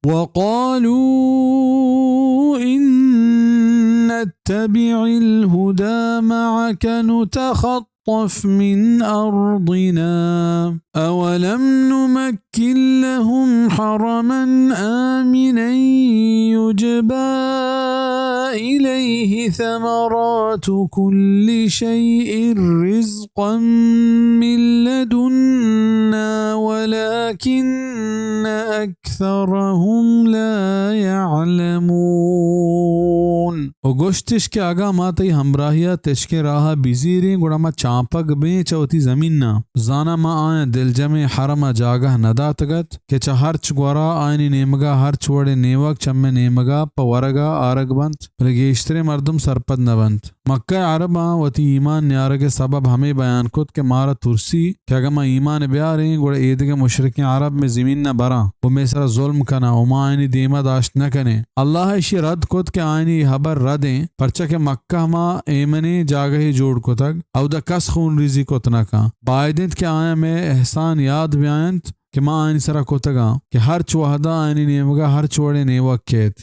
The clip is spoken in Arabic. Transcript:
وقالوا إن نتبع الهدى معك نتخطف من أرضنا أولم نمكن لهم حرما آمنا يجبى إليه ثمرات كل شيء رزقا من لدنا ولكن أكثرهم لا يعلمون. وگوشتش کہ آگا ماتی ہمراہیا تشکے راہا بیزیریں گوڑا ما چانپک بیں چوتی زمین نا زانا ما آیا دل جمع حرم جاگہ ندا تگت کہ چا ہرچ گورا آئینی نیمگا ہرچ وڑے نیوک چمے نیمگا پا ورگا آرگ بنت پلگیشتر مردم سرپد نبنت. مکہ عرباں وتی ایمان نیارگ سبب ہمیں بیان کت کہ مارا ترسی کہ اگر ما ایمان بیاریں گوڑا ایدگ مشرکین عرب میں زمین نہ براں وہ میں سر ظلم کنا وما آئینی دیمہ داشت نہ کنے. اللہ اشی رد کت کہ آئینی حبر ردیں پرچہ کہ مکہ ما ایمنی جاگہی جوڑ کتگ او دا کس خون ریزی کتنا کا بائدنت کہ آیا میں احسان یاد بیانت کہ ما آئینی سرا کتگا کہ ہر چوہدہ آئینی نیمگا ہر چوڑے نیوک کیت